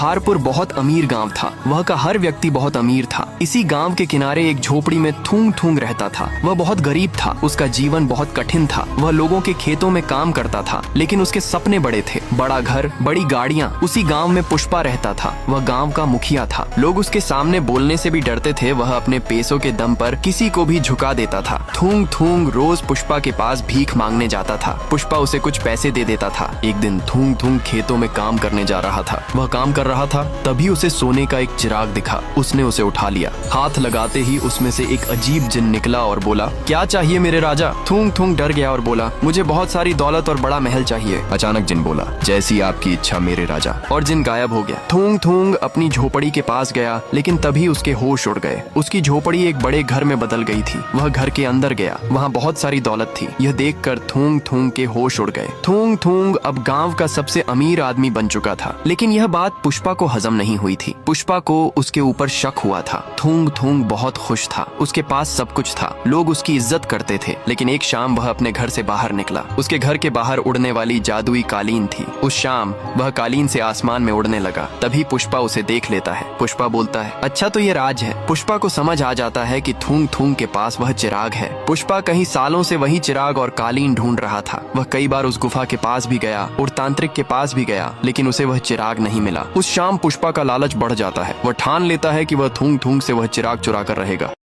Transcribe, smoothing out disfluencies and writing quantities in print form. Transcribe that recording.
बहारपुर बहुत अमीर गांव था। वह का हर व्यक्ति बहुत अमीर था। इसी गांव के किनारे एक झोपड़ी में थूंग थूंग रहता था। वह बहुत गरीब था। उसका जीवन बहुत कठिन था। वह लोगों के खेतों में काम करता था, लेकिन उसके सपने बड़े थे। बड़ा घर, बड़ी गाड़ियाँ। उसी गाँव में पुष्पा रहता था। वह गाँव का मुखिया था। लोग उसके सामने बोलने से भी डरते थे। वह अपने पैसों के दम पर किसी को भी झुका देता था। थूंग थूंग रोज पुष्पा के पास भीख मांगने जाता था। पुष्पा उसे कुछ पैसे दे देता था। एक दिन थूंग थूंग खेतों में काम करने जा रहा था। वह काम कर रहा था, तभी उसे सोने का एक चिराग दिखा। उसने उसे उठा लिया। हाथ लगाते ही उसमें से एक अजीब जिन निकला और बोला, क्या चाहिए मेरे राजा? थूंग थूंग डर गया और बोला, मुझे बहुत सारी दौलत और बड़ा महल चाहिए। अचानक जिन बोला, जैसी आपकी इच्छा मेरे राजा। और जिन गायब हो गया। थूंग थूंग अपनी झोपड़ी के पास गया, लेकिन तभी उसके होश उड़ गए। उसकी झोपड़ी एक बड़े घर में बदल गई थी। वह घर के अंदर गया। वहाँ बहुत सारी दौलत थी। यह देखकर थूंग थूंग के होश उड़ गए। थूंग थूंग अब गांव का सबसे अमीर आदमी बन चुका था। लेकिन यह बात पुष्पा को हजम नहीं हुई थी। पुष्पा को उसके ऊपर शक हुआ था। थूंग थूंग बहुत खुश था। उसके पास सब कुछ था। लोग उसकी इज्जत करते थे। लेकिन एक शाम वह अपने घर से बाहर निकला। उसके घर के बाहर उड़ने वाली जादुई कालीन थी। उस शाम वह कालीन से आसमान में उड़ने लगा। तभी पुष्पा उसे देख लेता है। पुष्पा बोलता है, अच्छा तो ये राज है। पुष्पा को समझ आ जाता है कि थूंग थूंग के पास वह चिराग है। पुष्पा कहीं सालों से वही चिराग और कालीन ढूंढ रहा था। वह कई बार उस गुफा के पास भी गया और तांत्रिक के पास भी गया, लेकिन उसे वह चिराग नहीं मिला। उस शाम पुष्पा का लालच बढ़ जाता है। वह ठान लेता है कि वह थूंग थूंग से वह चिराग चुरा कर रहेगा।